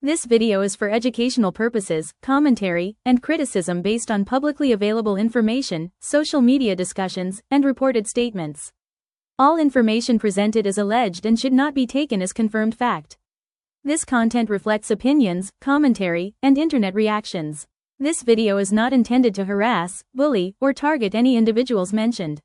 This video is for educational purposes, commentary, and criticism based on publicly available information, social media discussions, and reported statements. All information presented is alleged and should not be taken as confirmed fact. This content reflects opinions, commentary, and internet reactions. This video is not intended to harass, bully, or target any individuals mentioned.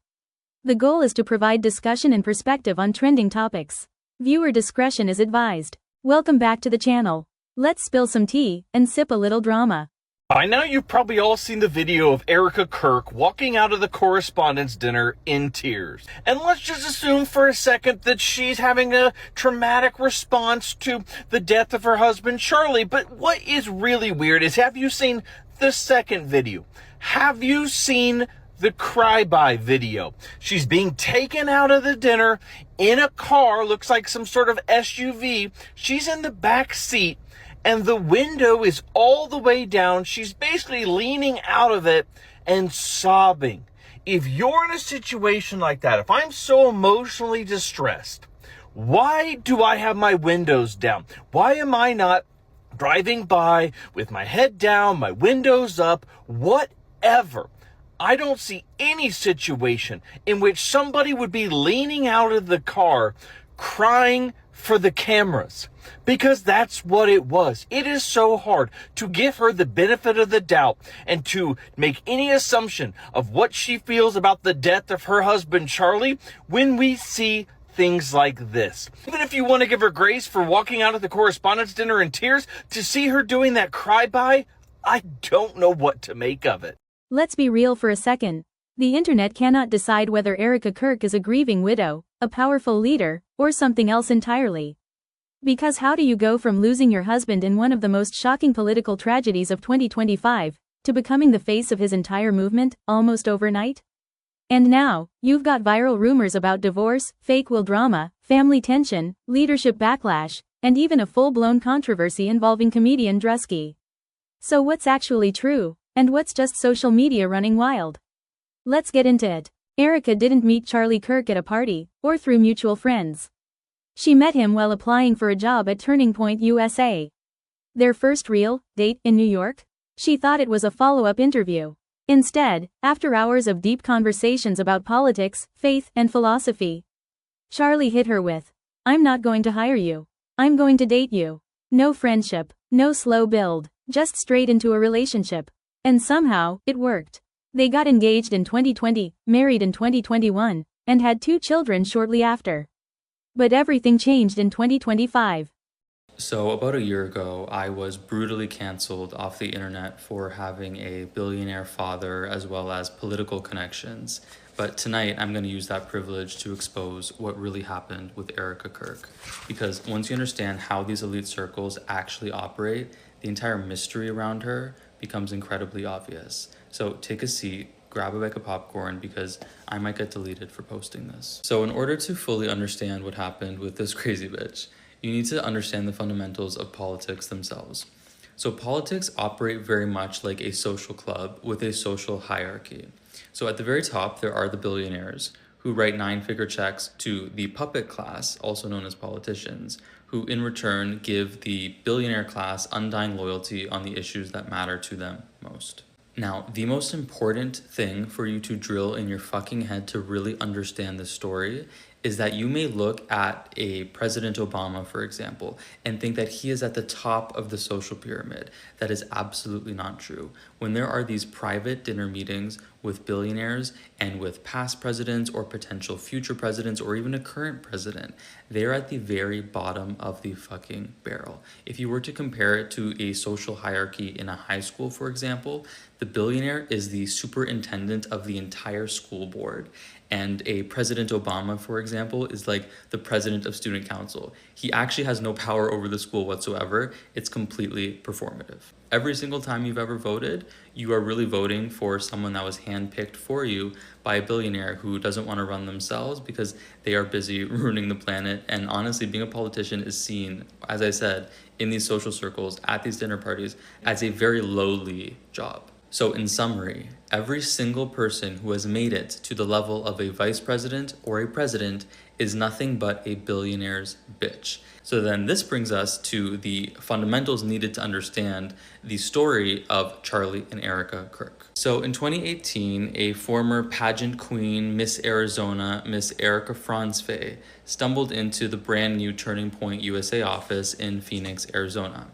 The goal is to provide discussion and perspective on trending topics. Viewer discretion is advised. Welcome back to the channel. Let's spill some tea and sip a little drama. By now you've probably all seen the video of Erika Kirk walking out of the correspondence dinner in tears. And let's just assume for a second that she's having a traumatic response to the death of her husband Charlie. But what is really weird is, have you seen the second video? Have you seen the cry-by video? She's being taken out of the dinner in a car, looks like some sort of SUV. She's in the back seat, and the window is all the way down. She's basically leaning out of it and sobbing. If you're in a situation like that, if I'm so emotionally distressed, why do I have my windows down? Why am I not driving by with my head down, my windows up, whatever? I don't see any situation in which somebody would be leaning out of the car crying for the cameras, because that's what it was. It is so hard to give her the benefit of the doubt and to make any assumption of what she feels about the death of her husband Charlie when we see things like this. Even if you want to give her grace for walking out of the correspondence dinner in tears, to see her doing that cry-by, I don't know what to make of it. Let's be real for a second. The internet cannot decide whether Erika Kirk is a grieving widow, a powerful leader, or something else entirely. Because how do you go from losing your husband in one of the most shocking political tragedies of 2025, to becoming the face of his entire movement, almost overnight? And now, you've got viral rumors about divorce, fake will drama, family tension, leadership backlash, and even a full-blown controversy involving comedian Druski. So what's actually true, and what's just social media running wild? Let's get into it. Erika didn't meet Charlie Kirk at a party, or through mutual friends. She met him while applying for a job at Turning Point USA. Their first real date in New York? She thought it was a follow-up interview. Instead, after hours of deep conversations about politics, faith, and philosophy, Charlie hit her with, "I'm not going to hire you. I'm going to date you." No friendship, no slow build, just straight into a relationship. And somehow, it worked. They got engaged in 2020, married in 2021, and had 2 children shortly after. But everything changed in 2025. So about a year ago, I was brutally canceled off the internet for having a billionaire father as well as political connections. But tonight, I'm going to use that privilege to expose what really happened with Erika Kirk. Because once you understand how these elite circles actually operate, the entire mystery around her becomes incredibly obvious. So take a seat, grab a bag of popcorn, because I might get deleted for posting this. So in order to fully understand what happened with this crazy bitch, you need to understand the fundamentals of politics themselves. So politics operate very much like a social club with a social hierarchy. So at the very top, there are the billionaires who write 9-figure checks to the puppet class, also known as politicians, who in return give the billionaire class undying loyalty on the issues that matter to them most. Now, the most important thing for you to drill in your fucking head to really understand this story is that you may look at a President Obama, for example, and think that he is at the top of the social pyramid. That is absolutely not true. When there are these private dinner meetings with billionaires and with past presidents or potential future presidents or even a current president, they're at the very bottom of the fucking barrel. If you were to compare it to a social hierarchy in a high school, for example, the billionaire is the superintendent of the entire school board. And a President Obama, for example, is like the president of student council. He actually has no power over the school whatsoever. It's completely performative. Every single time you've ever voted, you are really voting for someone that was handpicked for you by a billionaire who doesn't want to run themselves because they are busy ruining the planet. And honestly, being a politician is seen, as I said, in these social circles, at these dinner parties, as a very lowly job. So in summary, every single person who has made it to the level of a vice president or a president is nothing but a billionaire's bitch. So then this brings us to the fundamentals needed to understand the story of Charlie and Erika Kirk. So in 2018, a former pageant queen, Miss Arizona, Miss Erika Franzfey, stumbled into the brand new Turning Point USA office in Phoenix, Arizona.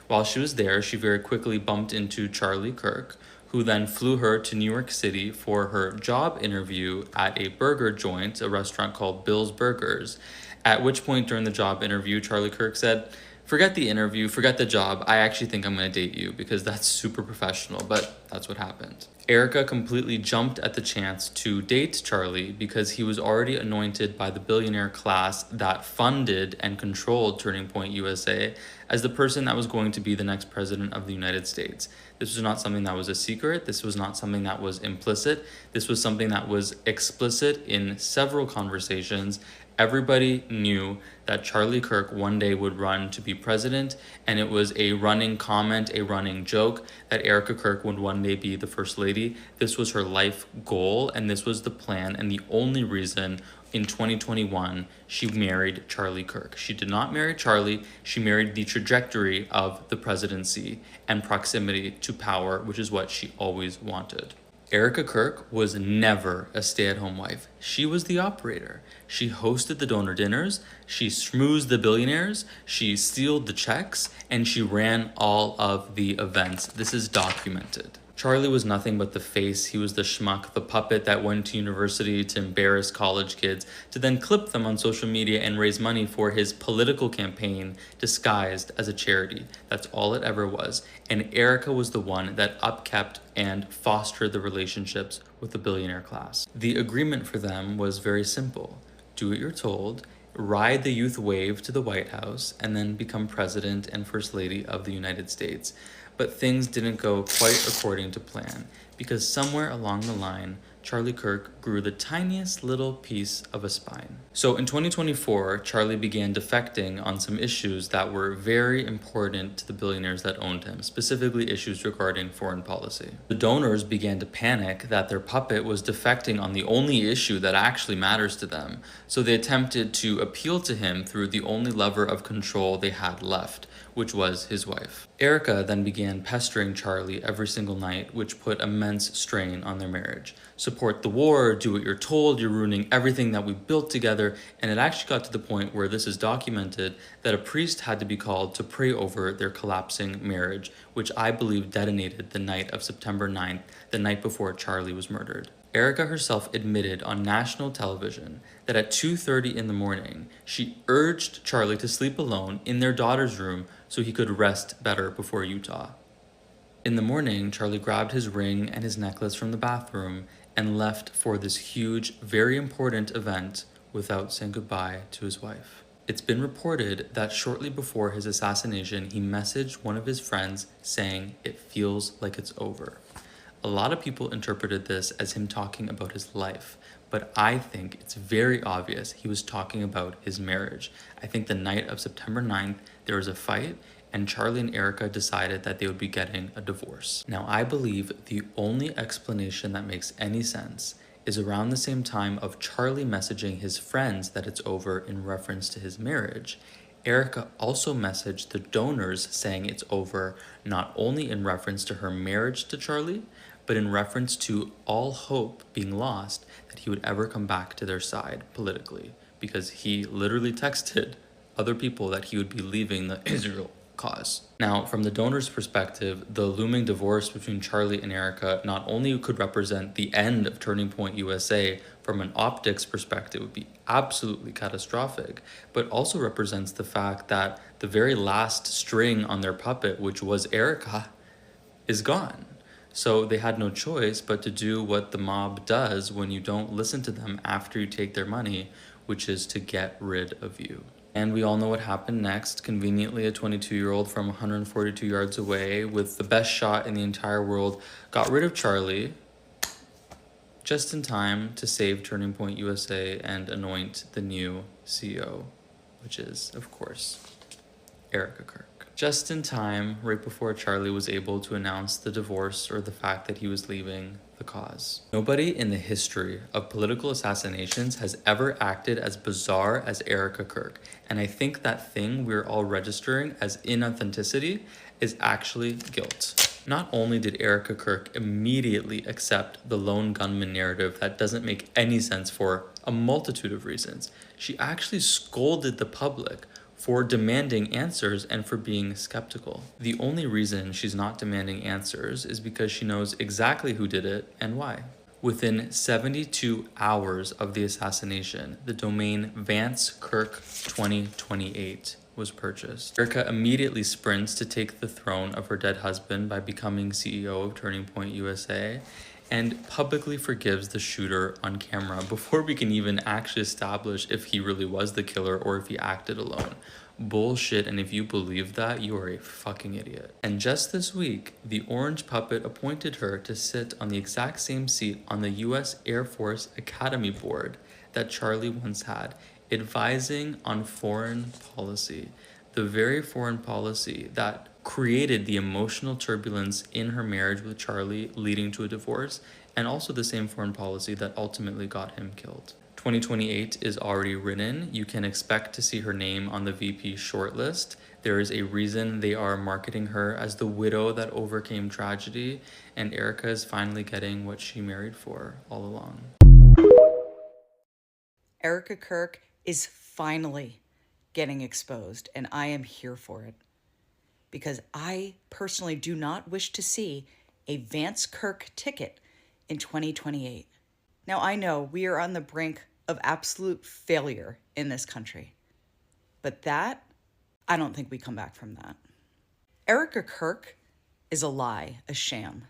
While she was there, she very quickly bumped into Charlie Kirk, who then flew her to New York City for her job interview at a burger joint, a restaurant called Bill's Burgers, at which point during the job interview, Charlie Kirk said, "Forget the interview, forget the job, I actually think I'm going to date you," because that's super professional, but that's what happened. Erika completely jumped at the chance to date Charlie because he was already anointed by the billionaire class that funded and controlled Turning Point USA as the person that was going to be the next president of the United States. This was not something that was a secret. This was not something that was implicit. This was something that was explicit in several conversations. Everybody knew that Charlie Kirk one day would run to be president, and it was a running comment, a running joke that Erika Kirk would one day be the first lady. This was her life goal, and this was the plan, and the only reason in 2021 she married Charlie Kirk. She did not marry Charlie, she married the trajectory of the presidency and proximity to power, which is what she always wanted. Erika Kirk was never a stay-at-home wife. She was the operator. She hosted the donor dinners, she schmoozed the billionaires, she sealed the checks, and she ran all of the events. This is documented. Charlie was nothing but the face. He was the schmuck, the puppet that went to university to embarrass college kids, to then clip them on social media and raise money for his political campaign disguised as a charity. That's all it ever was. And Erika was the one that upkept and fostered the relationships with the billionaire class. The agreement for them was very simple. Do what you're told, ride the youth wave to the White House, and then become president and first lady of the United States. But things didn't go quite according to plan, because somewhere along the line, Charlie Kirk grew the tiniest little piece of a spine. So in 2024, Charlie began defecting on some issues that were very important to the billionaires that owned him, specifically issues regarding foreign policy. The donors began to panic that their puppet was defecting on the only issue that actually matters to them, so they attempted to appeal to him through the only lever of control they had left, which was his wife. Erika then began pestering Charlie every single night, which put immense strain on their marriage. Support the war, do what you're told, you're ruining everything that we built together, and it actually got to the point where this is documented that a priest had to be called to pray over their collapsing marriage, which I believe detonated the night of September 9th, the night before Charlie was murdered. Erika herself admitted on national television that at 2:30 in the morning, she urged Charlie to sleep alone in their daughter's room so he could rest better before Utah. In the morning, Charlie grabbed his ring and his necklace from the bathroom and left for this huge, very important event without saying goodbye to his wife. It's been reported that shortly before his assassination, he messaged one of his friends saying, "It feels like it's over." A lot of people interpreted this as him talking about his life, but I think it's very obvious he was talking about his marriage. I think the night of September 9th, there was a fight, and Charlie and Erika decided that they would be getting a divorce. Now, I believe the only explanation that makes any sense is around the same time of Charlie messaging his friends that it's over in reference to his marriage. Erika also messaged the donors saying it's over, not only in reference to her marriage to Charlie, but in reference to all hope being lost that he would ever come back to their side politically, because he literally texted other people that he would be leaving the Israel cause. Now, from the donor's perspective, the looming divorce between Charlie and Erika not only could represent the end of Turning Point USA from an optics perspective, would be absolutely catastrophic, but also represents the fact that the very last string on their puppet, which was Erika, is gone. So they had no choice but to do what the mob does when you don't listen to them after you take their money, which is to get rid of you. And we all know what happened next. Conveniently, a 22-year-old from 142 yards away with the best shot in the entire world got rid of Charlie just in time to save Turning Point USA and anoint the new CEO, which is, of course, Erika Kirk. just in time, right before Charlie was able to announce the divorce or the fact that he was leaving the cause. Nobody in the history of political assassinations has ever acted as bizarre as Erika Kirk, and I think that thing we're all registering as inauthenticity is actually guilt. Not only did Erika Kirk immediately accept the lone gunman narrative that doesn't make any sense for a multitude of reasons, she actually scolded the public for demanding answers and for being skeptical. The only reason she's not demanding answers is because she knows exactly who did it and why. Within 72 hours of the assassination, the domain Vance Kirk 2028 was purchased. Erika immediately sprints to take the throne of her dead husband by becoming CEO of Turning Point USA, and publicly forgives the shooter on camera before we can even actually establish if he really was the killer or if he acted alone. Bullshit, and if you believe that, you are a fucking idiot. And just this week, the Orange Puppet appointed her to sit on the exact same seat on the US Air Force Academy Board that Charlie once had, advising on foreign policy, the very foreign policy that created the emotional turbulence in her marriage with Charlie, leading to a divorce, and also the same foreign policy that ultimately got him killed. 2028 is already written. You can expect to see her name on the VP shortlist. There is a reason they are marketing her as the widow that overcame tragedy, and Erika is finally getting what she married for all along. Erika Kirk is finally getting exposed, and I am here for it. Because I personally do not wish to see a Vance Kirk ticket in 2028. Now, I know we are on the brink of absolute failure in this country, but that, I don't think we come back from that. Erika Kirk is a lie, a sham.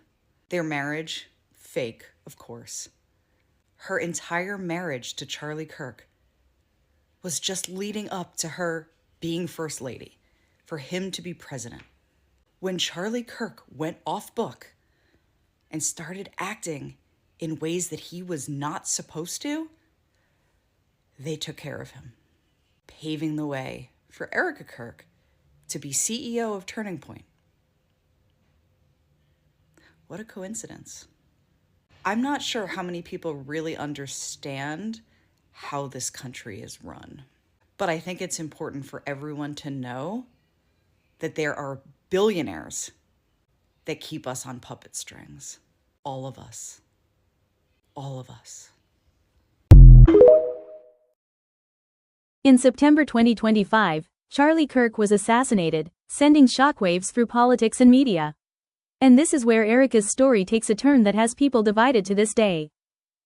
Their marriage, fake, of course. Her entire marriage to Charlie Kirk was just leading up to her being First Lady, for him to be president. When Charlie Kirk went off book and started acting in ways that he was not supposed to, they took care of him, paving the way for Erika Kirk to be CEO of Turning Point. What a coincidence. I'm not sure how many people really understand how this country is run, but I think it's important for everyone to know that there are billionaires that keep us on puppet strings. All of us. All of us. In September 2025, Charlie Kirk was assassinated, sending shockwaves through politics and media. And this is where Erika's story takes a turn that has people divided to this day.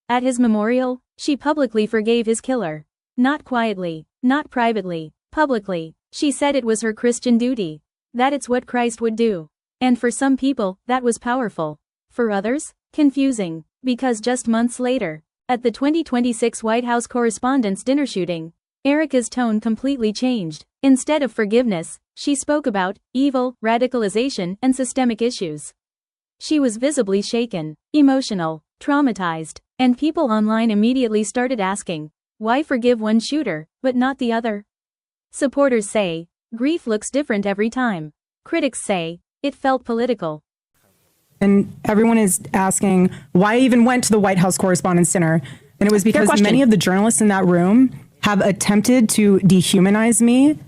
At his memorial, she publicly forgave his killer. Not quietly, not privately, publicly. She said it was her Christian duty. That it's what Christ would do. And for some people, that was powerful. For others, confusing. Because just months later, at the 2026 White House Correspondents' Dinner shooting, Erika's tone completely changed. Instead of forgiveness, she spoke about evil, radicalization, and systemic issues. She was visibly shaken, emotional, traumatized, and people online immediately started asking, why forgive one shooter, but not the other? Supporters say, grief looks different every time. Critics say, it felt political. And everyone is asking why I even went to the White House Correspondents' Dinner. And it was because many of the journalists in that room have attempted to dehumanize me.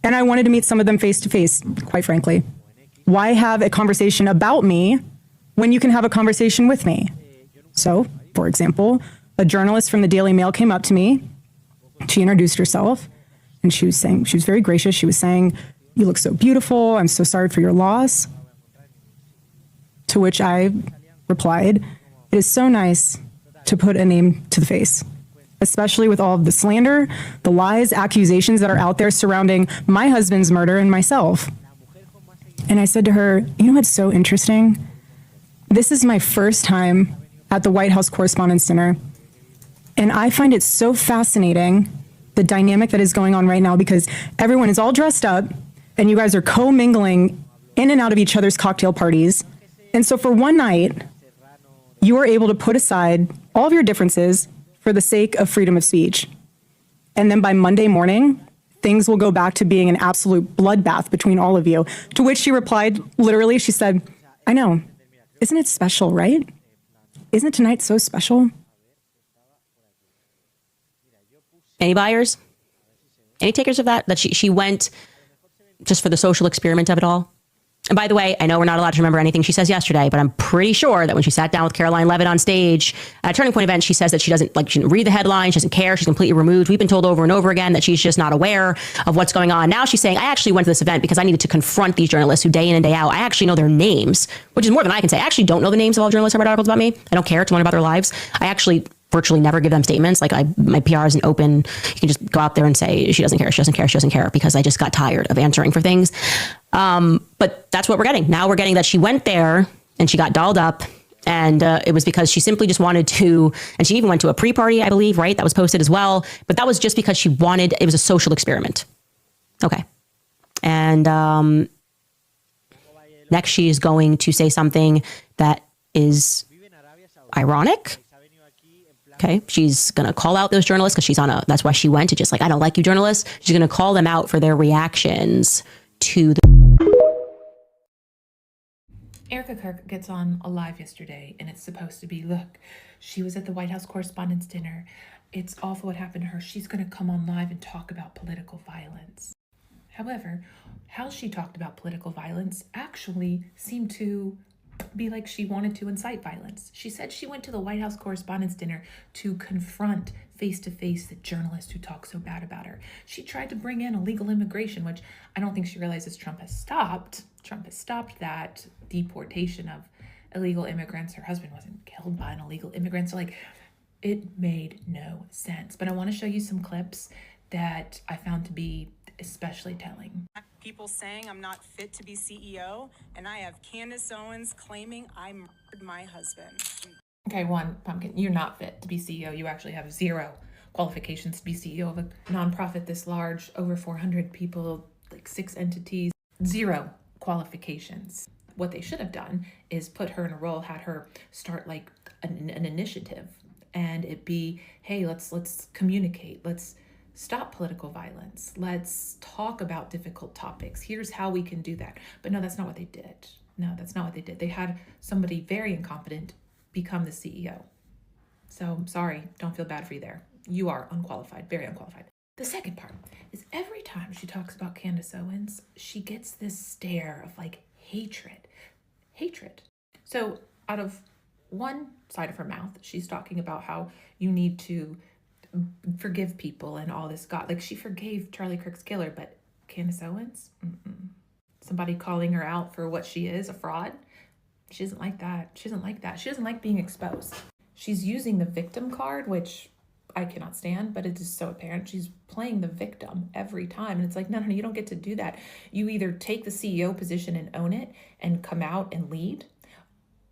And I wanted to meet some of them face to face, quite frankly. Why have a conversation about me when you can have a conversation with me? So, for example, a journalist from the Daily Mail came up to me. She introduced herself. And she was very gracious. She was saying, you look so beautiful. I'm so sorry for your loss. To which I replied, it is so nice to put a name to the face, especially with all of the slander, the lies, accusations that are out there surrounding my husband's murder and myself. And I said to her, you know what's so interesting? This is my first time at the White House Correspondents' Dinner. And I find it so fascinating, the dynamic that is going on right now, because everyone is all dressed up and you guys are co-mingling in and out of each other's cocktail parties. And so for one night, you are able to put aside all of your differences for the sake of freedom of speech. And then by Monday morning, things will go back to being an absolute bloodbath between all of you. To which she replied, literally, she said, I know. Isn't it special, right? Isn't tonight so special? Any buyers? Any takers of that? That she went just for the social experiment of it all? And by the way, I know we're not allowed to remember anything she says yesterday, but I'm pretty sure that when she sat down with Caroline Levitt on stage at a Turning Point event, she says that she didn't read the headline, she doesn't care, she's completely removed. We've been told over and over again that she's just not aware of what's going on. Now she's saying, I actually went to this event because I needed to confront these journalists who day in and day out, I actually know their names, which is more than I can say. I actually don't know the names of all journalists who write articles about me. I don't care to learn about their lives. I actually virtually never give them statements. Like my PR isn't open. You can just go out there and say, she doesn't care, she doesn't care, she doesn't care, because I just got tired of answering for things. But that's what we're getting. Now we're getting that she went there and she got dolled up, and it was because she simply just wanted to, and she even went to a pre-party, I believe, right? That was posted as well. But that was just because she wanted, it was a social experiment. Okay. And next she's going to say something that is ironic. Okay, she's going to call out those journalists because she's on a, that's why she went to just like, I don't like you journalists. She's going to call them out for their reactions to the... Erika Kirk gets on a live yesterday, and it's supposed to be, look, she was at the White House Correspondents' Dinner. It's awful what happened to her. She's going to come on live and talk about political violence. However, how she talked about political violence actually seemed to be like she wanted to incite violence. She said she went to the White House Correspondents' Dinner to confront face-to-face the journalist who talked so bad about her. She tried to bring in illegal immigration, which I don't think she realizes Trump has stopped. Trump has stopped that deportation of illegal immigrants. Her husband wasn't killed by an illegal immigrant. So like, it made no sense. But I want to show you some clips that I found to be especially telling. People saying I'm not fit to be CEO, and I have Candace Owens claiming I murdered my husband. Okay, one, Pumpkin, you're not fit to be CEO. You actually have zero qualifications to be CEO of a nonprofit this large, over 400 people, like 6 entities, zero qualifications. What they should have done is put her in a role, had her start like an initiative, and it be, hey, let's communicate, let's stop political violence, let's talk about difficult topics, here's how we can do that. But no, that's not what they did. No, that's not what they did. They had somebody very incompetent become the CEO. So sorry, don't feel bad for you there. You are unqualified, very unqualified. The second part is every time she talks about Candace Owens, she gets this stare of like hatred. So out of one side of her mouth, she's talking about how you need to forgive people and all this God. Like she forgave Charlie Kirk's killer, but Candace Owens? Somebody calling her out for what she is, a fraud? She doesn't like that. She doesn't like that. She doesn't like being exposed. She's using the victim card, which I cannot stand, but it is so apparent. She's playing the victim every time. And it's like, no, you don't get to do that. You either take the CEO position and own it and come out and lead,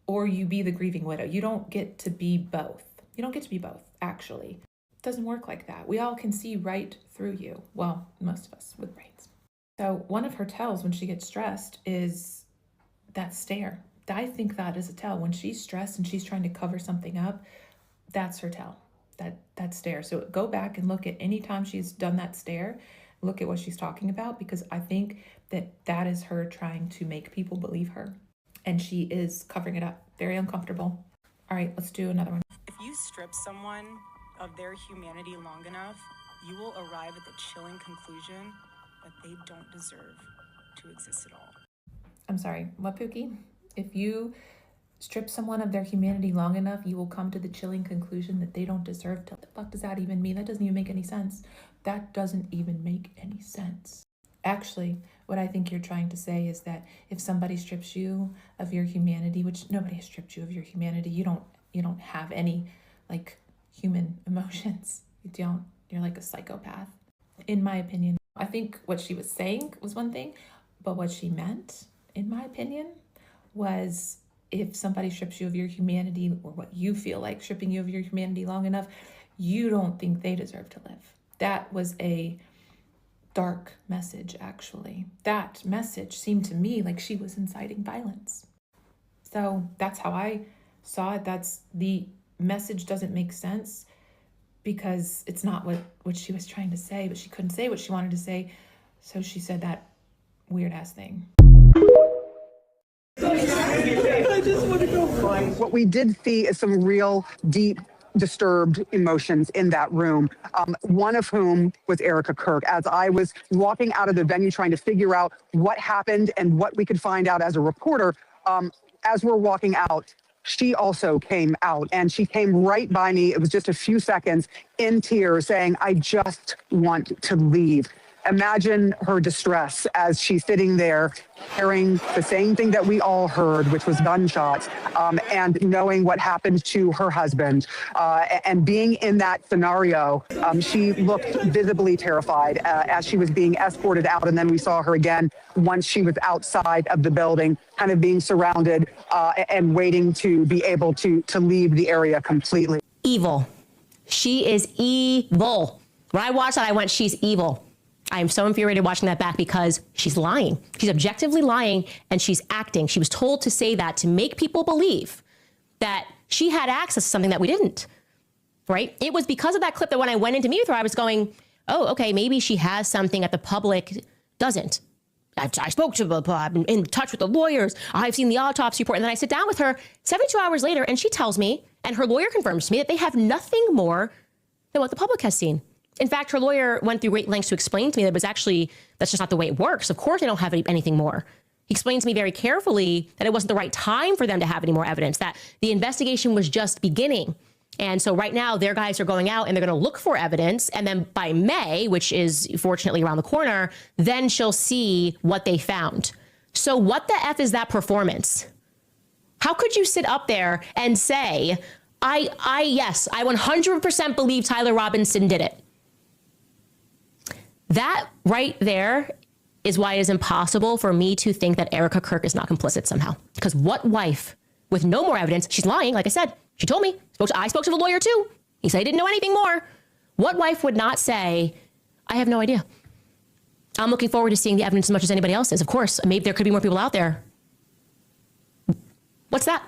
or you be the grieving widow. You don't get to be both. You don't get to be both, actually. It doesn't work like that. We all can see right through you. Well, most of us with brains. So one of her tells when she gets stressed is that stare. I think that is a tell. When she's stressed and she's trying to cover something up, that's her tell. That stare. So go back and look at any time she's done that stare, look at what she's talking about, because I think that is her trying to make people believe her. And she is covering it up. Very uncomfortable. All right, let's do another one. If you strip someone of their humanity long enough, you will arrive at the chilling conclusion that they don't deserve to exist at all. I'm sorry, what, Pookie? If you strip someone of their humanity long enough, you will come to the chilling conclusion that they don't deserve to. What the fuck does that even mean? That doesn't even make any sense. That doesn't even make any sense. Actually, what I think you're trying to say is that if somebody strips you of your humanity, which nobody has stripped you of your humanity, you don't have any like human emotions. You don't. You're like a psychopath, in my opinion. I think what she was saying was one thing, but what she meant, in my opinion, was if somebody strips you of your humanity, or what you feel like stripping you of your humanity long enough, you don't think they deserve to live. That was a dark message, actually. That message seemed to me like she was inciting violence. So that's how I saw it. That's the message doesn't make sense. because it's not what she was trying to say, but she couldn't say what she wanted to say. So she said that weird ass thing. What we did see is some real deep, disturbed emotions in that room, one of whom was Erika Kirk. As I was walking out of the venue trying to figure out what happened and what we could find out as a reporter, as we're walking out, she also came out, and she came right by me. It was just a few seconds, in tears, saying, "I just want to leave." Imagine her distress as she's sitting there hearing the same thing that we all heard, which was gunshots, and knowing what happened to her husband. And being in that scenario, she looked visibly terrified as she was being escorted out. And then we saw her again once she was outside of the building, kind of being surrounded and waiting to be able to leave the area completely. Evil. She is evil. When I watched that, I went, she's evil. I am so infuriated watching that back because she's lying. She's objectively lying, and she's acting. She was told to say that to make people believe that she had access to something that we didn't, right? It was because of that clip that when I went in to meet with her, I was going, oh, okay, maybe she has something that the public doesn't. I spoke to her, I've been in touch with the lawyers, I've seen the autopsy report, and then I sit down with her 72 hours later, and she tells me, and her lawyer confirms to me, that they have nothing more than what the public has seen. In fact, her lawyer went through great lengths to explain to me that it was actually, that's just not the way it works. Of course, they don't have anything more. He explained to me very carefully that it wasn't the right time for them to have any more evidence, that the investigation was just beginning. And so right now, their guys are going out and they're going to look for evidence. And then by May, which is fortunately around the corner, then she'll see what they found. So what the F is that performance? How could you sit up there and say, yes, I 100% believe Tyler Robinson did it? That right there is why it is impossible for me to think that Erika Kirk is not complicit somehow. Because what wife, with no more evidence, she's lying, like I said, she told me, I spoke to the lawyer too. He said he didn't know anything more. What wife would not say, I have no idea. I'm looking forward to seeing the evidence as much as anybody else is. Of course, maybe there could be more people out there. What's that?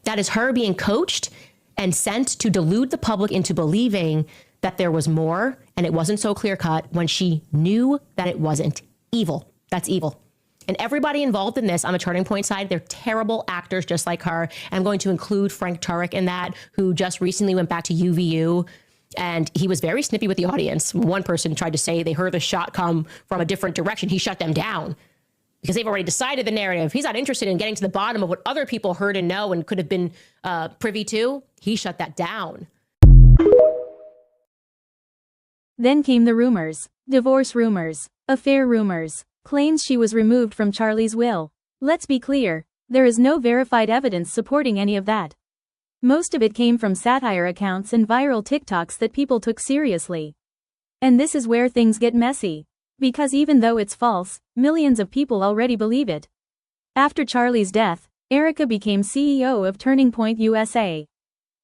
That is her being coached and sent to delude the public into believing that there was more and it wasn't so clear cut when she knew that it wasn't. Evil. That's evil. And everybody involved in this on the Turning Point side, they're terrible actors just like her. And I'm going to include Frank Turek in that, who just recently went back to UVU. And he was very snippy with the audience. One person tried to say they heard the shot come from a different direction. He shut them down because they've already decided the narrative. He's not interested in getting to the bottom of what other people heard and know and could have been privy to. He shut that down. Then came the rumors, divorce rumors, affair rumors, claims she was removed from Charlie's will. Let's be clear, there is no verified evidence supporting any of that. Most of it came from satire accounts and viral TikToks that people took seriously. And this is where things get messy. Because even though it's false, millions of people already believe it. After Charlie's death, Erika became CEO of Turning Point USA.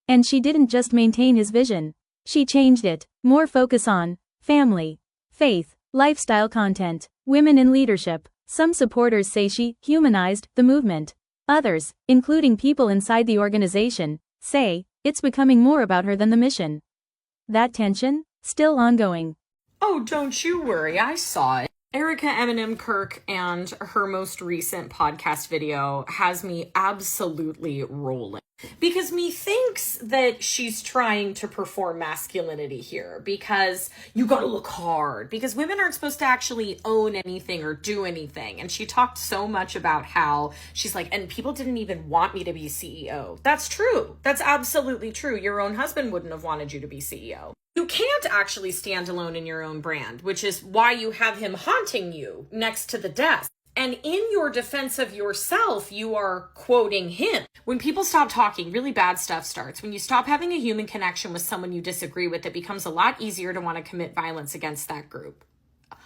And she didn't just maintain his vision. She changed it, more focus on family, faith, lifestyle content, women in leadership. Some supporters say she humanized the movement. Others, including people inside the organization, say it's becoming more about her than the mission. That tension, still ongoing. Oh, don't you worry, I saw it. Erika Kirk and her most recent podcast video has me absolutely rolling. Because methinks that she's trying to perform masculinity here, because you gotta look hard, because women aren't supposed to actually own anything or do anything. And she talked so much about how she's like, and people didn't even want me to be CEO. That's true. That's absolutely true. Your own husband wouldn't have wanted you to be CEO. You can't actually stand alone in your own brand, which is why you have him haunting you next to the desk. And in your defense of yourself, you are quoting him. When people stop talking, really bad stuff starts. When you stop having a human connection with someone you disagree with, it becomes a lot easier to want to commit violence against that group.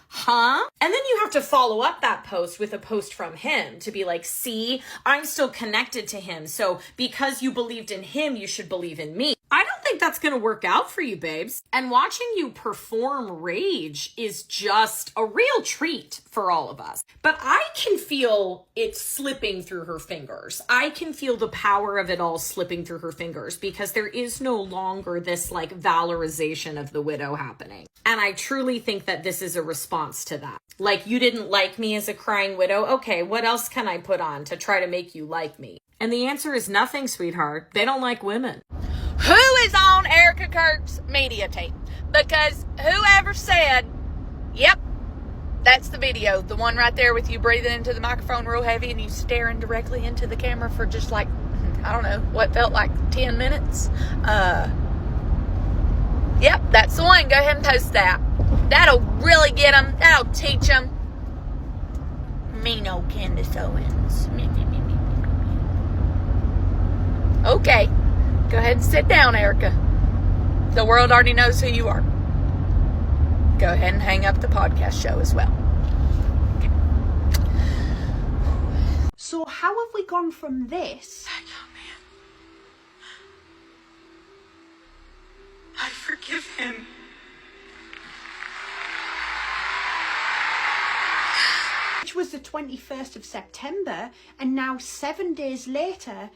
Huh? And then you have to follow up that post with a post from him to be like, see, I'm still connected to him. So because you believed in him, you should believe in me. I don't think that's going to work out for you, babes. And watching you perform rage is just a real treat for all of us. But I can feel it slipping through her fingers. I can feel the power of it all slipping through her fingers because there is no longer this like valorization of the widow happening. And I truly think that this is a response to that. Like, you didn't like me as a crying widow. Okay, what else can I put on to try to make you like me? And the answer is nothing, sweetheart. They don't like women. Who is on Erika Kirk's media team? Because whoever said, yep, that's the video. The one right there with you breathing into the microphone real heavy and you staring directly into the camera for just like, I don't know, what felt like 10 minutes. Yep, that's the one. Go ahead and post that. That'll really get them. That'll teach them. Me no Candace Owens. Okay. Go ahead and sit down, Erika. The world already knows who you are. Go ahead and hang up the podcast show as well. Okay. So how have we gone from this? That young man. I forgive him. Which was the 21st of September, and now 7 days later,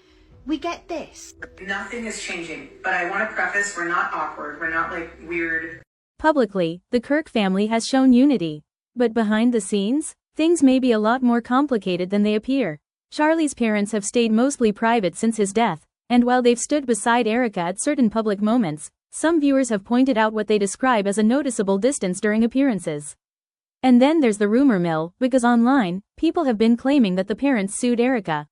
we get this. Nothing is changing, but I want to preface, we're not awkward. We're not like weird. Publicly, the Kirk family has shown unity. But behind the scenes, things may be a lot more complicated than they appear. Charlie's parents have stayed mostly private since his death, and while they've stood beside Erika at certain public moments, some viewers have pointed out what they describe as a noticeable distance during appearances. And then there's the rumor mill, because online, people have been claiming that the parents sued Erika.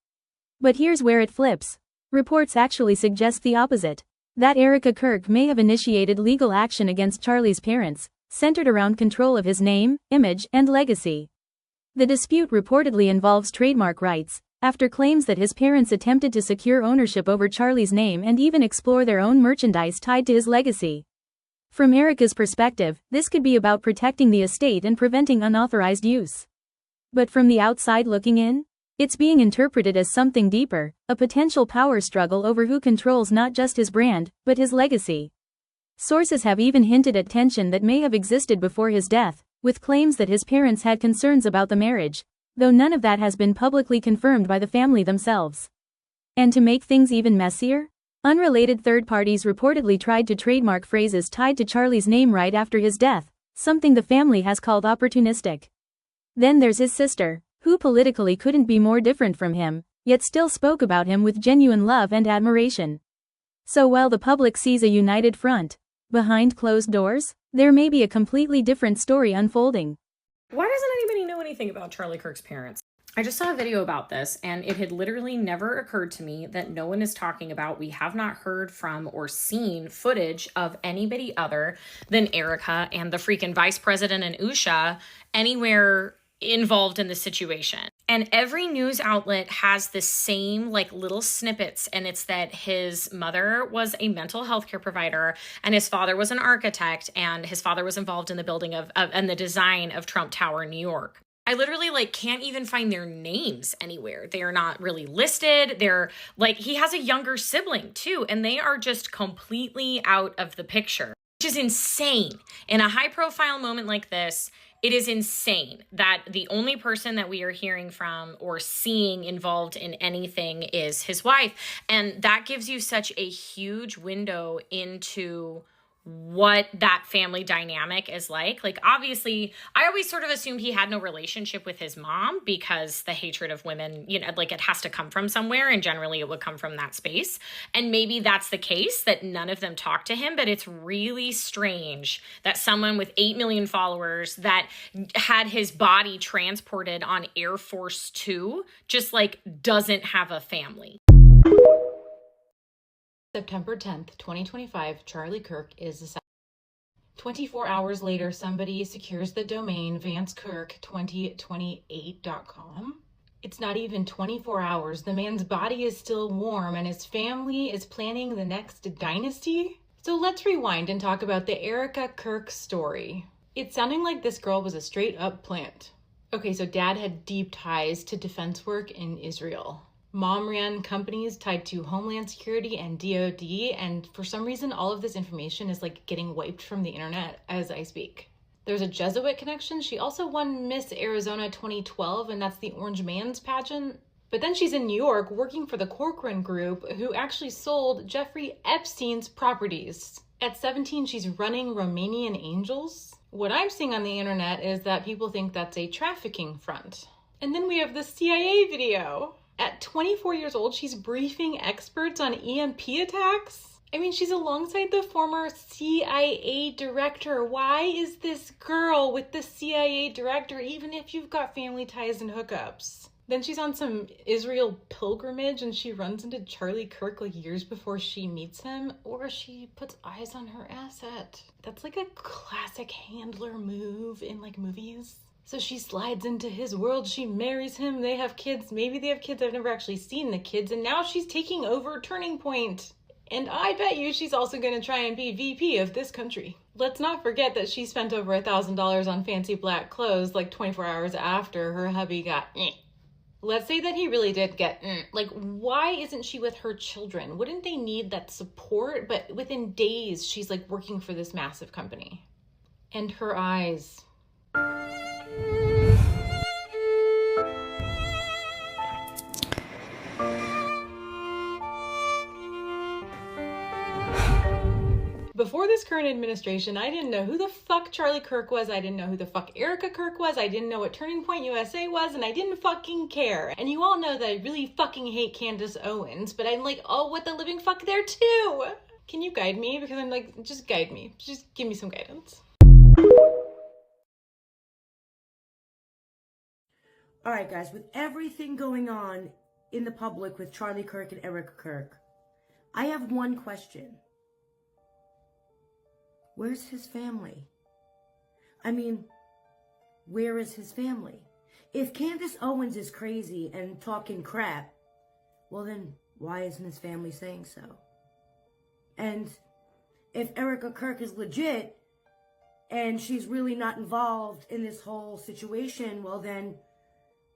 But here's where it flips. Reports actually suggest the opposite. That Erika Kirk may have initiated legal action against Charlie's parents, centered around control of his name, image, and legacy. The dispute reportedly involves trademark rights, after claims that his parents attempted to secure ownership over Charlie's name and even explore their own merchandise tied to his legacy. From Erika's perspective, this could be about protecting the estate and preventing unauthorized use. But from the outside looking in, it's being interpreted as something deeper, a potential power struggle over who controls not just his brand, but his legacy. Sources have even hinted at tension that may have existed before his death, with claims that his parents had concerns about the marriage, though none of that has been publicly confirmed by the family themselves. And to make things even messier, unrelated third parties reportedly tried to trademark phrases tied to Charlie's name right after his death, something the family has called opportunistic. Then there's his sister, who politically couldn't be more different from him, yet still spoke about him with genuine love and admiration. So while the public sees a united front, behind closed doors, there may be a completely different story unfolding. Why doesn't anybody know anything about Charlie Kirk's parents? I just saw a video about this, and it had literally never occurred to me that no one is talking about. We have not heard from or seen footage of anybody other than Erika and the freaking vice president and Usha anywhere involved in the situation. And every news outlet has the same like little snippets, and it's that his mother was a mental health care provider and his father was an architect and his father was involved in the building of and the design of Trump Tower in New York. I literally like can't even find their names anywhere. They are not really listed. They're like, he has a younger sibling too, and they are just completely out of the picture, which is insane. In a high profile moment like this, it is insane that the only person that we are hearing from or seeing involved in anything is his wife. And that gives you such a huge window into what that family dynamic is like. Like, obviously, I always sort of assumed he had no relationship with his mom because the hatred of women, you know, like it has to come from somewhere, and generally it would come from that space. And maybe that's the case, that none of them talk to him, but it's really strange that someone with 8 million followers that had his body transported on Air Force Two just like doesn't have a family. September 10th, 2025, Charlie Kirk is assassinated. 24 hours later, somebody secures the domain vancekirk2028.com. It's not even 24 hours. The man's body is still warm and his family is planning the next dynasty. So let's rewind and talk about the Erika Kirk story. It's sounding like this girl was a straight up plant. Okay, so dad had deep ties to defense work in Israel. mom-ran companies tied to Homeland Security and DoD, and for some reason, all of this information is like getting wiped from the internet as I speak. There's a Jesuit connection. She also won Miss Arizona 2012, and that's the Orange Man's pageant. But then she's in New York working for the Corcoran Group, who actually sold Jeffrey Epstein's properties. At 17, she's running Romanian Angels. What I'm seeing on the internet is that people think that's a trafficking front. And then we have the CIA video. At 24 years old, she's briefing experts on EMP attacks. I mean, she's alongside the former CIA director. Why is this girl with the CIA director, even if you've got family ties and hookups? Then she's on some Israel pilgrimage and she runs into Charlie Kirk like years before she meets him, or she puts eyes on her asset. That's like a classic handler move in like movies. So she slides into his world, she marries him, they have kids, maybe they have kids, I've never actually seen the kids, and now she's taking over Turning Point. And I bet you she's also gonna try and be VP of this country. Let's not forget that she spent over $1,000 on fancy black clothes like 24 hours after her hubby got Let's say that he really did get like, why isn't she with her children? Wouldn't they need that support? But within days, she's like working for this massive company. And her eyes. Before this current administration, I didn't know who the fuck Charlie Kirk was. I didn't know who the fuck Erika Kirk was. I didn't know what Turning Point USA was, and I didn't fucking care. And you all know that I really fucking hate Candace Owens, but I'm like, oh, what the living fuck there too? Can you guide me? Because I'm like, just guide me. Just give me some guidance. All right, guys, with everything going on in the public with Charlie Kirk and Erika Kirk, I have one question. Where's his family? I mean, where is his family? If Candace Owens is crazy and talking crap, well then, why isn't his family saying so? And if Erika Kirk is legit and she's really not involved in this whole situation, well then,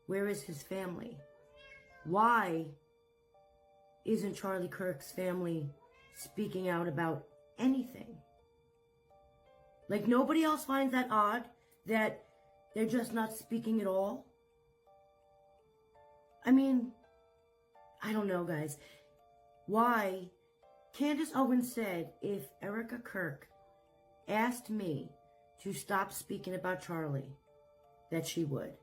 where is his family? Why isn't Charlie Kirk's family speaking out about anything? Like, nobody else finds that odd that they're just not speaking at all? I mean, I don't know, guys. Why? Candace Owens said if Erika Kirk asked me to stop speaking about Charlie, that she would.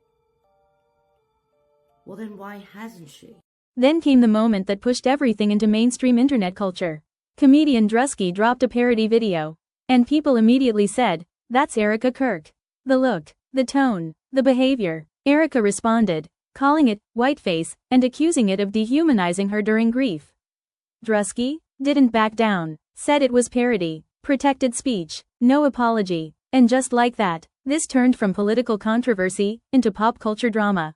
Well, then why hasn't she? Then came the moment that pushed everything into mainstream internet culture. Comedian Druski dropped a parody video. And people immediately said, that's Erika Kirk. The look, the tone, the behavior. Erika responded, calling it whiteface and accusing it of dehumanizing her during grief. Druski didn't back down, said it was parody, protected speech, no apology, and just like that, this turned from political controversy into pop culture drama.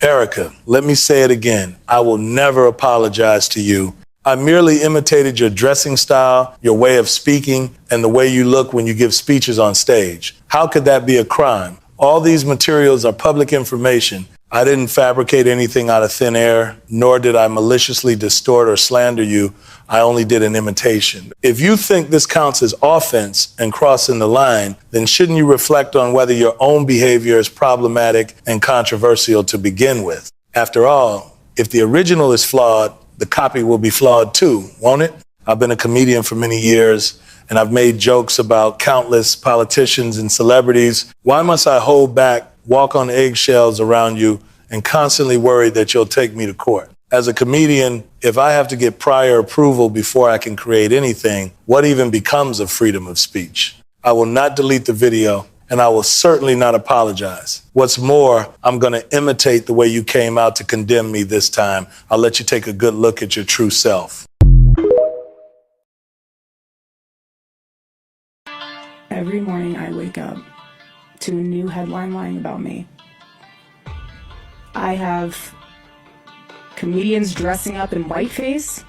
Erika, let me say it again. I will never apologize to you. I merely imitated your dressing style, your way of speaking, and the way you look when you give speeches on stage. How could that be a crime? All these materials are public information. I didn't fabricate anything out of thin air, nor did I maliciously distort or slander you. I only did an imitation. If you think this counts as offense and crossing the line, then shouldn't you reflect on whether your own behavior is problematic and controversial to begin with? After all, if the original is flawed, the copy will be flawed too, won't it? I've been a comedian for many years, and I've made jokes about countless politicians and celebrities. Why must I hold back, walk on eggshells around you, and constantly worry that you'll take me to court? As a comedian, if I have to get prior approval before I can create anything, what even becomes of freedom of speech? I will not delete the video, and I will certainly not apologize. What's more, I'm going to imitate the way you came out to condemn me this time. I'll let you take a good look at your true self. Every morning I wake up to a new headline lying about me. I have comedians dressing up in whiteface.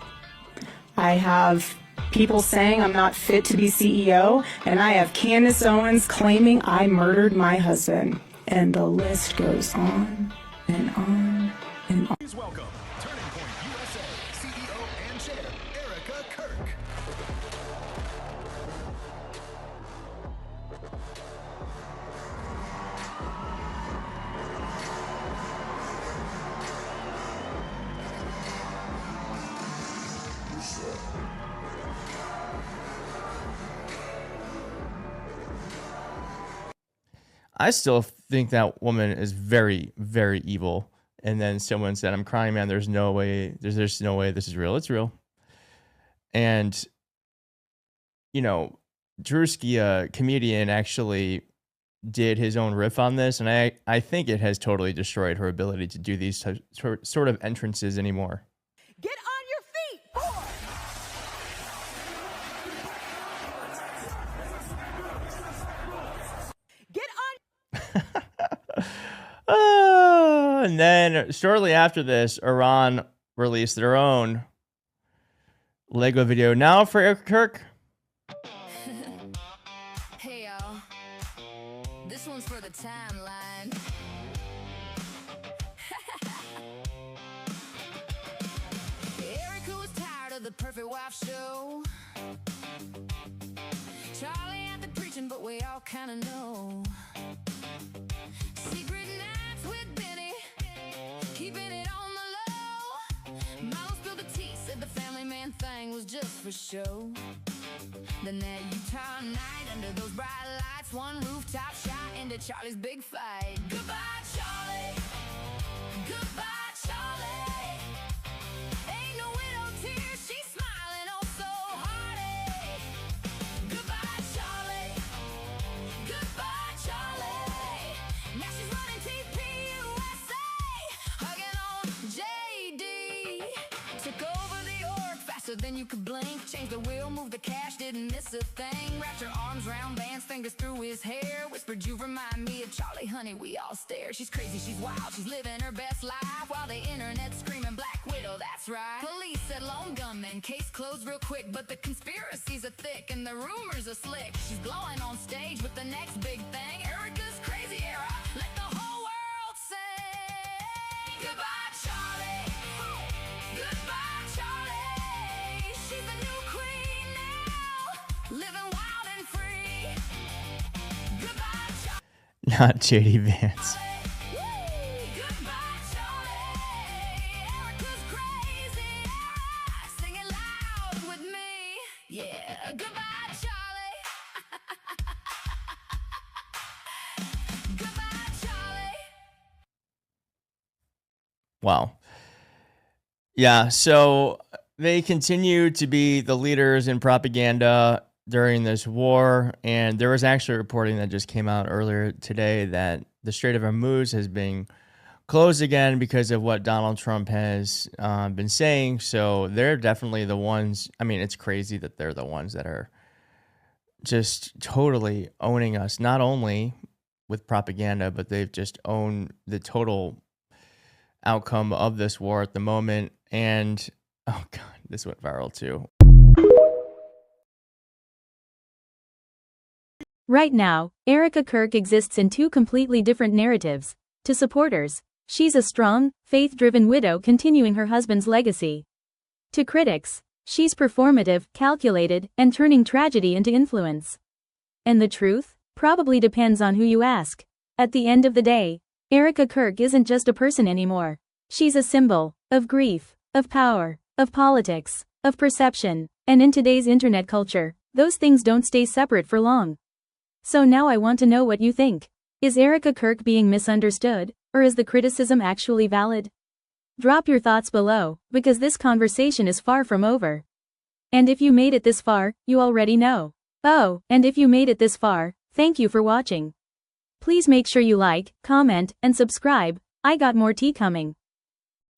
I have people saying I'm not fit to be CEO, and I have Candace Owens claiming I murdered my husband. And the list goes on and on and on. Please welcome Turning USA CEO and Chair Erika Kirk. I still think that woman is very, very evil. And then someone said, "I'm crying, man. There's no way. There's no way this is real. It's real." And, you know, Druski, a comedian, actually did his own riff on this. And I think it has totally destroyed her ability to do these sort of entrances anymore. Get on your feet, boy! Get on. And then shortly after this, Iran released their own Lego video. Now for Erika Kirk. Hey y'all, this one's for the timeline. Erika was tired of the perfect wife show. Charlie had the preaching, but we all kind of know. Secret nights with Benny, keeping it on the low. Milo spilled the tea, said the family man thing was just for show. Then that Utah night under those bright lights, one rooftop shot into Charlie's big fight. Goodbye, Charlie. Goodbye, Charlie. Ain't no widow tears, she's smiling oh so hearty. Goodbye, Charlie. Goodbye, Charlie. Now she's running TPUSA, hugging on JD. Took over the org faster than you could blink. Changed the wheel, moved the cash, didn't miss a thing. Wrapped her arms round Van's fingers through his hair. Whispered, "You remind me of Charlie, honey." We all stare. She's crazy, she's wild, she's living her best life, while the internet's screaming Black Widow, that's right. Police said lone gunman, case closed real quick, but the conspiracies are thick and the rumors are slick. She's glowing on stage with the next big thing. Erika's crazy era, let the whole world sing. Goodbye, Charlie. Goodbye, Charlie. She's the new queen now, living wild and free. Goodbye, Charlie. Not JD Vance. Goodbye, Charlie. Erika's crazy era, sing it loud with me. Yeah, goodbye, Charlie. Goodbye, Charlie. Wow. Yeah, so they continue to be the leaders in propaganda during this war, and there was actually reporting that just came out earlier today that the Strait of Hormuz has been closed again because of what Donald Trump has been saying. So they're definitely the ones. I mean, it's crazy that they're the ones that are just totally owning us, not only with propaganda, but they've just owned the total outcome of this war at the moment. And oh god, this went viral too. Right now, Erika Kirk exists in two completely different narratives. To supporters, she's a strong, faith-driven widow continuing her husband's legacy. To critics, she's performative, calculated, and turning tragedy into influence. And the truth? Probably depends on who you ask. At the end of the day, Erika Kirk isn't just a person anymore. She's a symbol of grief, of power, of politics, of perception, and in today's internet culture, those things don't stay separate for long. So now I want to know what you think. Is Erika Kirk being misunderstood, or is the criticism actually valid? Drop your thoughts below, because this conversation is far from over. And if you made it this far, you already know. Oh, and if you made it this far, thank you for watching. Please make sure you like, comment, and subscribe. I got more tea coming.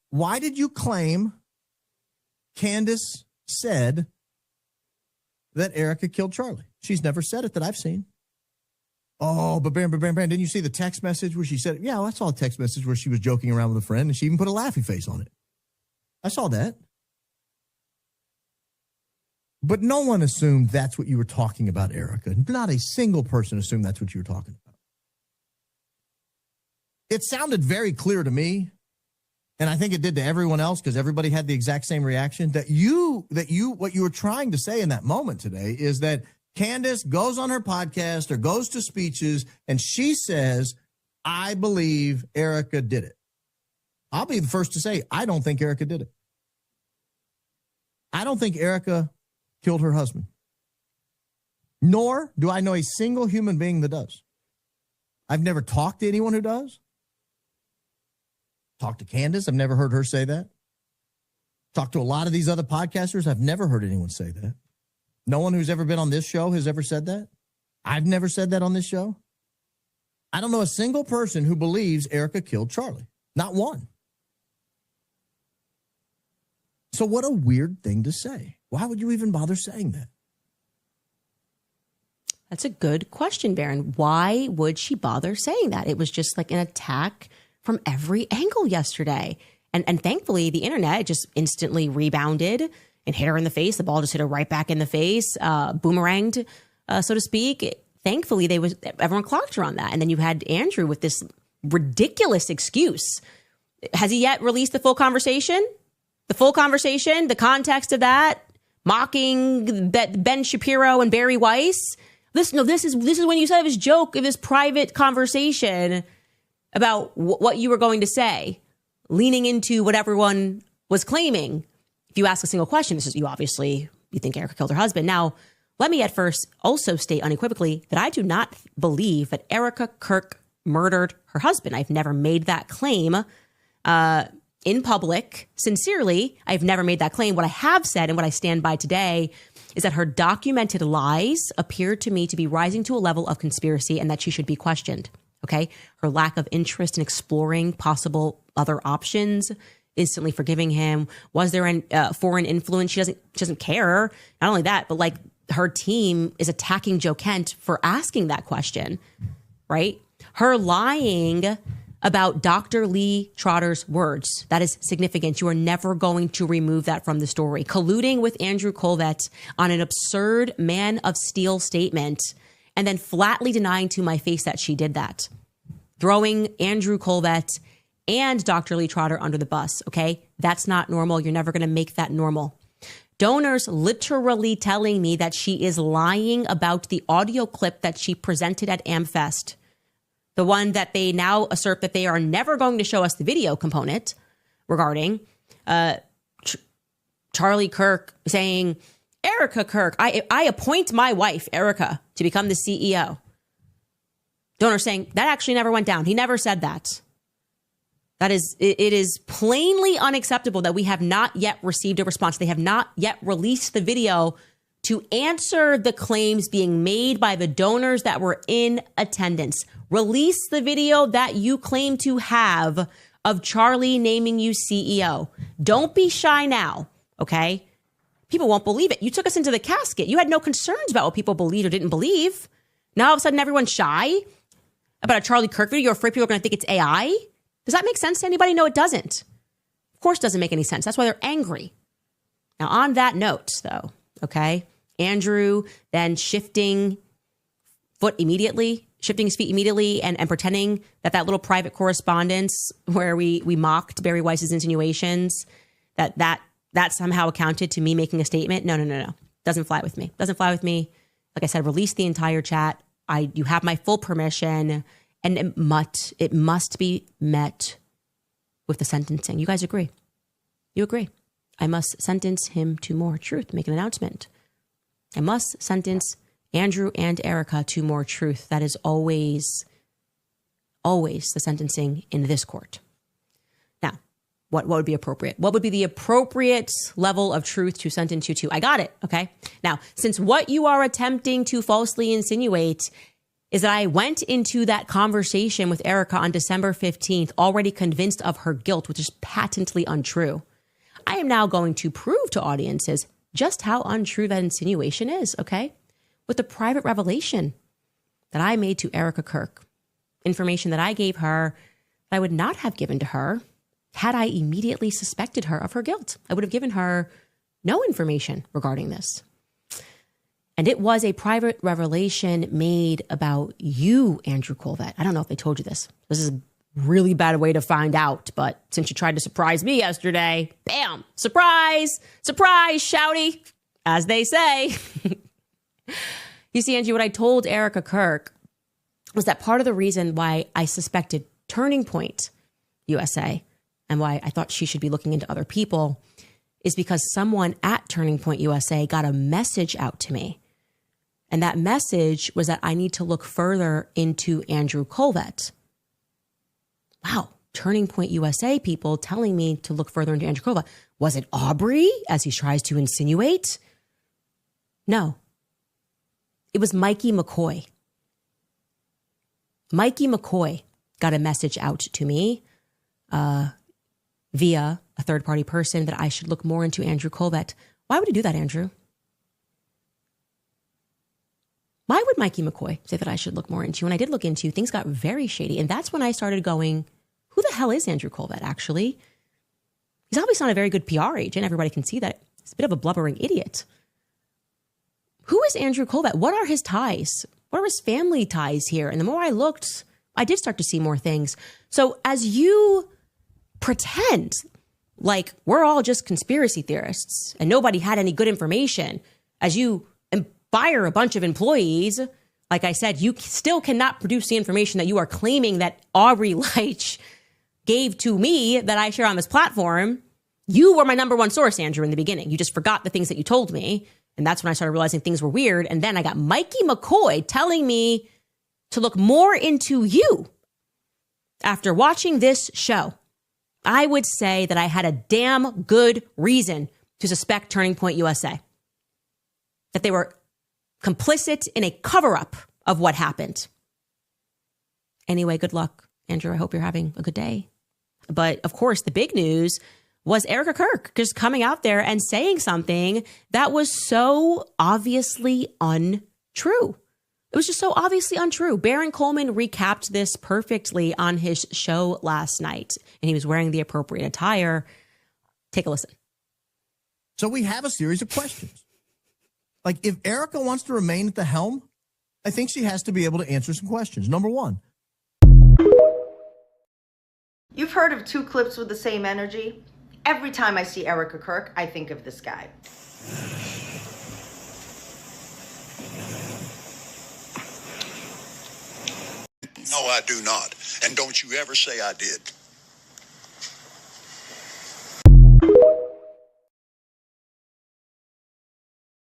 Why did you claim Candace said that Erika killed Charlie? She's never said it that I've seen. Oh, but Baron, didn't you see the text message where she said it? Yeah, well, I saw a text message where she was joking around with a friend and she even put a laughy face on it. I saw that. But no one assumed that's what you were talking about, Erika. Not a single person assumed that's what you were talking about. It sounded very clear to me and I think it did to everyone else because everybody had the exact same reaction, what you were trying to say in that moment today is that Candace goes on her podcast or goes to speeches and she says, I believe Erika did it. I'll be the first to say, I don't think Erika did it. I don't think Erika killed her husband. Nor do I know a single human being that does. I've never talked to anyone who does. Talked to Candace. I've never heard her say that. Talked to a lot of these other podcasters. I've never heard anyone say that. No one who's ever been on this show has ever said that. I've never said that on this show. I don't know a single person who believes Erika killed Charlie. Not one. So what a weird thing to say. Why would you even bother saying that? That's a good question, Baron. Why would she bother saying that? It was just like an attack from every angle yesterday. And thankfully, the internet just instantly rebounded and hit her in the face. The ball just hit her right back in the face, boomeranged, so to speak. Thankfully, everyone clocked her on that. And then you had Andrew with this ridiculous excuse. Has he yet released the full conversation? The full conversation, the context of that, mocking Ben Shapiro and Barry Weiss. This is when you said it was joke of this private conversation about what you were going to say, leaning into what everyone was claiming. If you ask a single question, this is you think Erika killed her husband. Now, let me at first also state unequivocally that I do not believe that Erika Kirk murdered her husband. I've never made that claim in public. Sincerely, I've never made that claim. What I have said and what I stand by today is that her documented lies appear to me to be rising to a level of conspiracy and that she should be questioned. Okay. Her lack of interest in exploring possible other options, instantly forgiving him. Was there a foreign influence? She doesn't care. Not only that, but like her team is attacking Joe Kent for asking that question, right? Her lying about Dr. Lee Trotter's words. That is significant. You are never going to remove that from the story. Colluding with Andrew Colvett on an absurd Man of Steel statement and then flatly denying to my face that she did that. Throwing Andrew Colvett and Dr. Lee Trotter under the bus, okay? That's not normal. You're never going to make that normal. Donors literally telling me that she is lying about the audio clip that she presented at AmFest. The one that they now assert that they are never going to show us the video component regarding Charlie Kirk saying, Erika Kirk, I appoint my wife, Erika, to become the CEO. Donor saying that actually never went down. He never said that. It is plainly unacceptable that we have not yet received a response. They have not yet released the video to answer the claims being made by the donors that were in attendance. Release the video that you claim to have of Charlie naming you CEO. Don't be shy now, okay? People won't believe it. You took us into the casket. You had no concerns about what people believed or didn't believe. Now all of a sudden everyone's shy about a Charlie Kirk video. You're afraid people are going to think it's AI. Does that make sense to anybody? No, it doesn't. Of course it doesn't make any sense. That's why they're angry. Now on that note, though, okay, Andrew then shifting his feet immediately and pretending that little private correspondence where we mocked Barry Weiss's insinuations, that somehow accounted to me making a statement. No. Doesn't fly with me. Like I said, release the entire chat. You have my full permission, and it must be met with the sentencing. You guys agree? You agree. I must sentence him to more truth, make an announcement. I must sentence Andrew and Erika to more truth. That is always the sentencing in this court. Now, what would be appropriate? What would be the appropriate level of truth to sentence you to? I got it, okay? Now, since what you are attempting to falsely insinuate is that I went into that conversation with Erika on December 15th already convinced of her guilt, which is patently untrue, I am now going to prove to audiences just how untrue that insinuation is, okay? With the private revelation that I made to Erika Kirk, information that I gave her that I would not have given to her had I immediately suspected her of her guilt. I would have given her no information regarding this. And it was a private revelation made about you, Andrew Colvett. I don't know if they told you this. This is really bad way to find out. But since you tried to surprise me yesterday, bam, surprise, surprise, shouty, as they say. You see, Angie, what I told Erika Kirk was that part of the reason why I suspected Turning Point USA and why I thought she should be looking into other people is because someone at Turning Point USA got a message out to me. And that message was that I need to look further into Andrew Colvett. Wow, Turning Point USA people telling me to look further into Andrew Colvett. Was it Aubrey, as he tries to insinuate? No. It was Mikey McCoy. Mikey McCoy got a message out to me via a third-party person that I should look more into Andrew Colvett. Why would he do that, Andrew? Why would Mikey McCoy say that I should look more into? When I did look into, things got very shady. And that's when I started going, who the hell is Andrew Colvett, actually? He's obviously not a very good PR agent. Everybody can see that. He's a bit of a blubbering idiot. Who is Andrew Colvett? What are his ties? What are his family ties here? And the more I looked, I did start to see more things. So as you pretend like we're all just conspiracy theorists and nobody had any good information, as you fire a bunch of employees, like I said, you still cannot produce the information that you are claiming that Aubrey Leitch gave to me that I share on this platform. You were my number one source, Andrew, in the beginning. You just forgot the things that you told me. And that's when I started realizing things were weird. And then I got Mikey McCoy telling me to look more into you. After watching this show, I would say that I had a damn good reason to suspect Turning Point USA. That they were complicit in a cover-up of what happened. Anyway, good luck, Andrew. I hope you're having a good day. But of course, the big news was Erika Kirk just coming out there and saying something that was so obviously untrue. It was just so obviously untrue. Baron Coleman recapped this perfectly on his show last night, and he was wearing the appropriate attire. Take a listen. So we have a series of questions. Like, if Erika wants to remain at the helm, I think she has to be able to answer some questions. Number one. You've heard of two clips with the same energy? Every time I see Erika Kirk, I think of this guy. No, I do not. And don't you ever say I did.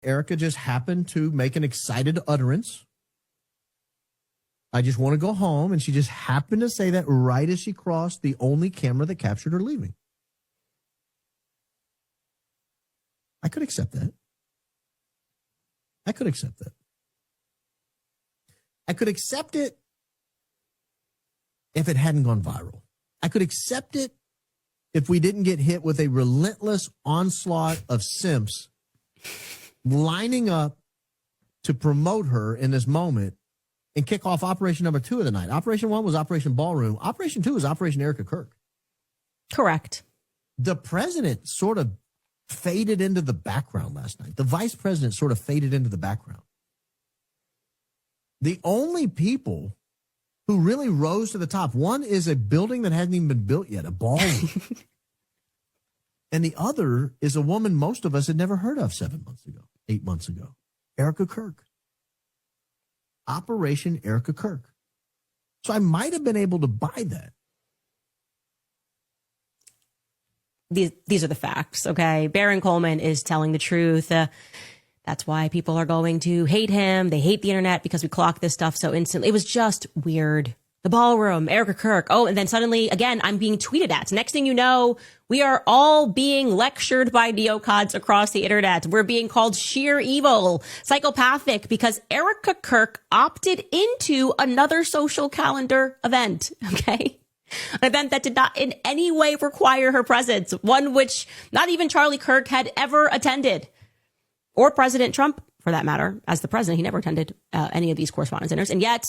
Erika just happened to make an excited utterance. I just want to go home. And she just happened to say that right as she crossed the only camera that captured her leaving. I could accept that. I could accept that. I could accept it if it hadn't gone viral. I could accept it if we didn't get hit with a relentless onslaught of simps lining up to promote her in this moment and kick off Operation number 2 of the night. Operation 1 was Operation Ballroom. Operation 2 is Operation Erika Kirk. Correct. The president sort of faded into the background last night. The vice president sort of faded into the background. The only people who really rose to the top, one is a building that hasn't even been built yet, a ballroom. And the other is a woman most of us had never heard of 7 months ago, 8 months ago, Erika Kirk. Operation Erika Kirk. So I might have been able to buy that. These are the facts, okay? Baron Coleman is telling the truth. That's why people are going to hate him. They hate the internet because we clock this stuff so instantly. It was just weird. The ballroom, Erika Kirk. Oh, and then suddenly, again, I'm being tweeted at. Next thing you know, we are all being lectured by neocons across the internet. We're being called sheer evil, psychopathic, because Erika Kirk opted into another social calendar event, okay? An event that did not in any way require her presence, one which not even Charlie Kirk had ever attended, or President Trump, for that matter. As the president, he never attended any of these correspondence dinners, and yet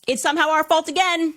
it's somehow our fault again.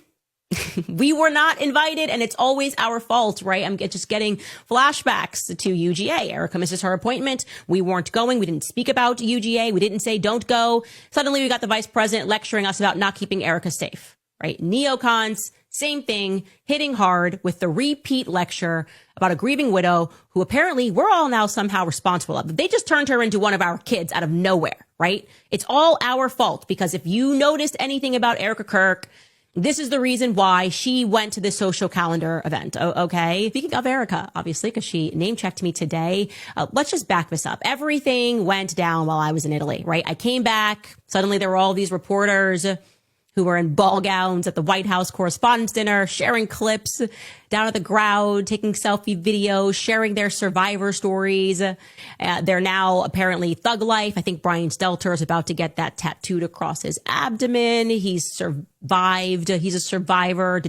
We were not invited, and it's always our fault, right? I'm just getting flashbacks to UGA. Erika misses her appointment. We weren't going. We didn't speak about UGA. We didn't say don't go. Suddenly, we got the vice president lecturing us about not keeping Erika safe. right? Neocons, same thing, hitting hard with the repeat lecture about a grieving widow who apparently we're all now somehow responsible of. They just turned her into one of our kids out of nowhere, right? It's all our fault because if you noticed anything about Erika Kirk, this is the reason why she went to this social calendar event. Okay. Speaking of Erika, obviously, because she name checked me today. Let's just back this up. Everything went down while I was in Italy, right? I came back. Suddenly there were all these reporters who were in ball gowns at the White House Correspondents' Dinner, sharing clips down at the ground, taking selfie videos, sharing their survivor stories. They're now apparently thug life. I think Brian Stelter is about to get that tattooed across his abdomen. He's survived. He's a survivor.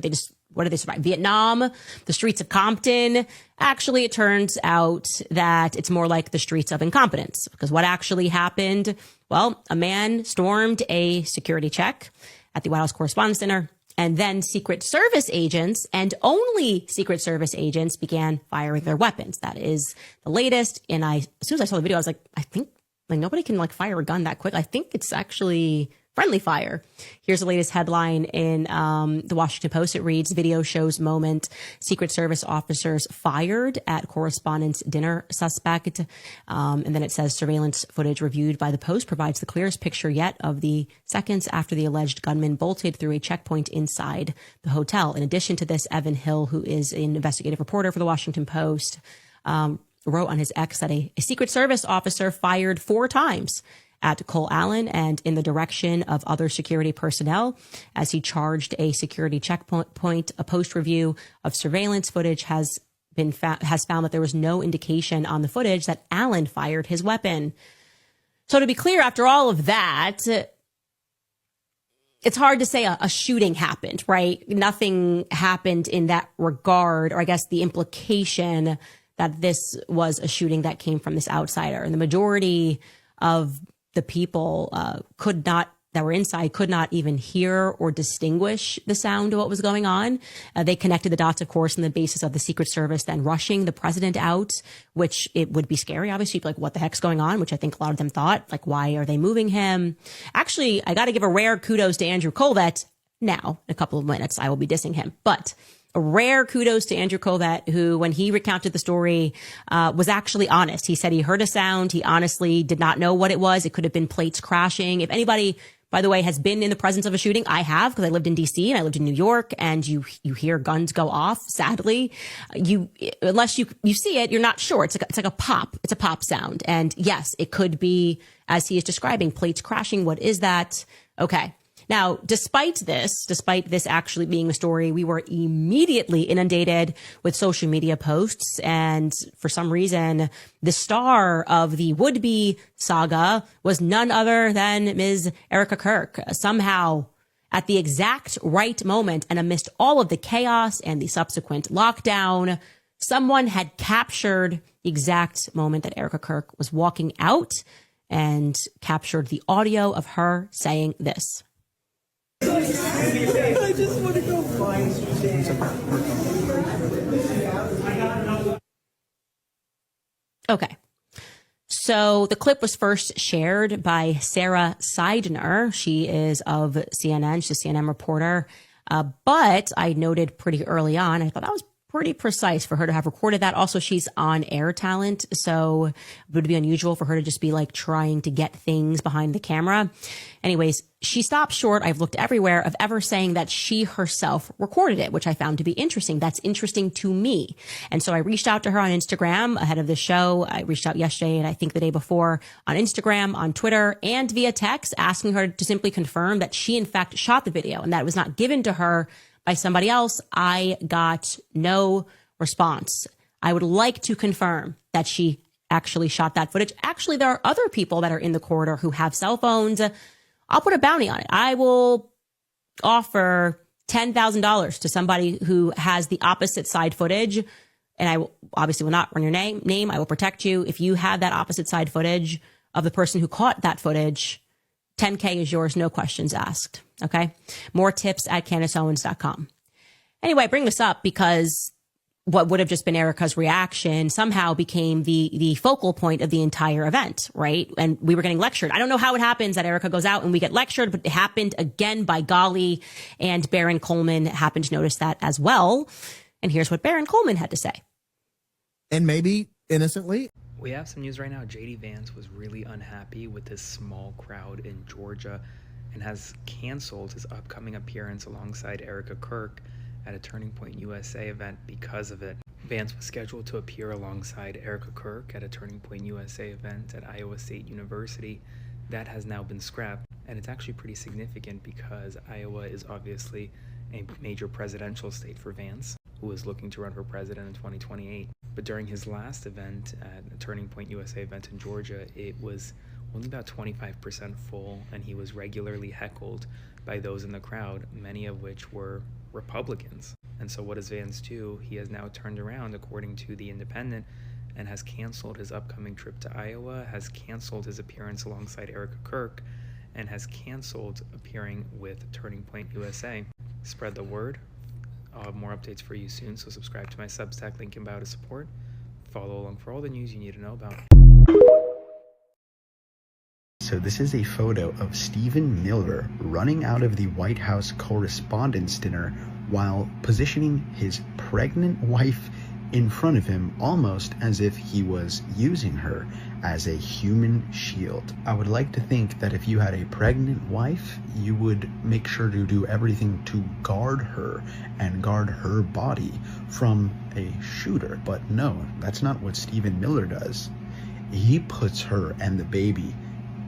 What did they survive? Vietnam, the streets of Compton. Actually, it turns out that it's more like the streets of incompetence, because what actually happened? Well, a man stormed a security check at the White House Correspondents' Dinner, and then Secret Service agents, and only Secret Service agents, began firing their weapons. That is the latest. And as soon as I saw the video, I was like, I think nobody can fire a gun that quick. I think it's actually friendly fire. Here's the latest headline in the Washington Post. It reads, video shows moment Secret Service officers fired at Correspondents' Dinner suspect. And then it says surveillance footage reviewed by the Post provides the clearest picture yet of the seconds after the alleged gunman bolted through a checkpoint inside the hotel. In addition to this, Evan Hill, who is an investigative reporter for the Washington Post, wrote on his X that a Secret Service officer fired 4 times at Cole Allen and in the direction of other security personnel as he charged a security checkpoint. A post review of surveillance footage has found that there was no indication on the footage that Allen fired his weapon. So to be clear, after all of that, it's hard to say a shooting happened, right? Nothing happened in that regard, or I guess the implication that this was a shooting that came from this outsider. And the majority of the people that were inside could not even hear or distinguish the sound of what was going on. They connected the dots, of course, on the basis of the Secret Service then rushing the president out, which it would be scary. Obviously, like, what the heck's going on? Which I think a lot of them thought, like, why are they moving him? Actually, I got to give a rare kudos to Andrew Colvett. Now, in a couple of minutes, I will be dissing him, but a rare kudos to Andrew Colvett, who, when he recounted the story, was actually honest. He said he heard a sound. He honestly did not know what it was. It could have been plates crashing. If anybody, by the way, has been in the presence of a shooting, I have, because I lived in DC and I lived in New York, and you hear guns go off. Sadly, unless you see it, you're not sure. It's like a pop. It's a pop sound. And yes, it could be, as he is describing, plates crashing. What is that? Okay. Now, despite this actually being a story, we were immediately inundated with social media posts. And for some reason, the star of the would-be saga was none other than Ms. Erika Kirk. Somehow, at the exact right moment, and amidst all of the chaos and the subsequent lockdown, someone had captured the exact moment that Erika Kirk was walking out and captured the audio of her saying this. I just want to go find Okay. So the clip was first shared by Sarah Seidner. She is of CNN. She's a CNN reporter. But I noted pretty early on, I thought that was pretty precise for her to have recorded that. Also, she's on air talent, so it would be unusual for her to just be like trying to get things behind the camera. Anyways, she stopped short, I've looked everywhere, of ever saying that she herself recorded it, which I found to be interesting. That's interesting to me. And so I reached out to her on Instagram ahead of the show. I reached out yesterday and I think the day before on Instagram, on Twitter, and via text, asking her to simply confirm that she in fact shot the video and that it was not given to her by somebody else. I got no response. I would like to confirm that she actually shot that footage. Actually, there are other people that are in the corridor who have cell phones. I'll put a bounty on it. I will offer $10,000 to somebody who has the opposite side footage. And I obviously will not run your name. I will protect you. If you have that opposite side footage of the person who caught that footage, $10K is yours, no questions asked. Okay. More tips at CandaceOwens.com. Anyway, I bring this up because what would have just been Erika's reaction somehow became the focal point of the entire event, right? And we were getting lectured. I don't know how it happens that Erika goes out and we get lectured, but it happened again by golly. And Baron Coleman happened to notice that as well. And here's what Baron Coleman had to say. And maybe innocently. We have some news right now. JD Vance was really unhappy with this small crowd in Georgia and has canceled his upcoming appearance alongside Erika Kirk at a Turning Point USA event because of it. Vance was scheduled to appear alongside Erika Kirk at a Turning Point USA event at Iowa State University. That has now been scrapped, and it's actually pretty significant because Iowa is obviously a major presidential state for Vance, who is looking to run for president in 2028. But during his last event at a Turning Point USA event in Georgia, it was only about 25% full, and he was regularly heckled by those in the crowd, many of which were Republicans. And so what does Vance do? He has now turned around, according to The Independent, and has canceled his upcoming trip to Iowa, has canceled his appearance alongside Erika Kirk, and has canceled appearing with Turning Point USA. Spread the word. I'll have more updates for you soon, so subscribe to my Substack, link in bio to support. Follow along for all the news you need to know about. So this is a photo of Stephen Miller running out of the White House Correspondents' Dinner while positioning his pregnant wife in front of him, almost as if he was using her as a human shield. I would like to think that if you had a pregnant wife, you would make sure to do everything to guard her and guard her body from a shooter. But no, that's not what Stephen Miller does. He puts her and the baby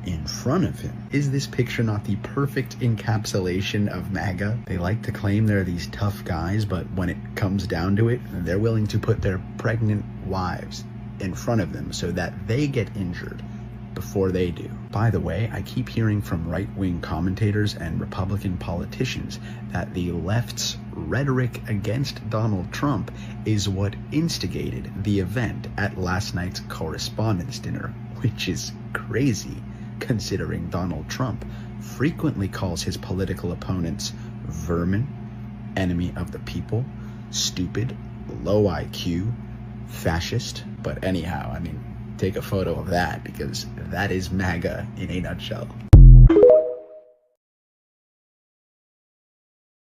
in front of him. Is this picture not the perfect encapsulation of MAGA? They like to claim they're these tough guys, but when it comes down to it, they're willing to put their pregnant wives in front of them so that they get injured before they do. By the way, I keep hearing from right-wing commentators and Republican politicians that the left's rhetoric against Donald Trump is what instigated the event at last night's Correspondents' Dinner, which is crazy, considering Donald Trump frequently calls his political opponents vermin, enemy of the people, stupid, low IQ, fascist. But anyhow, I mean, take a photo of that because that is MAGA in a nutshell.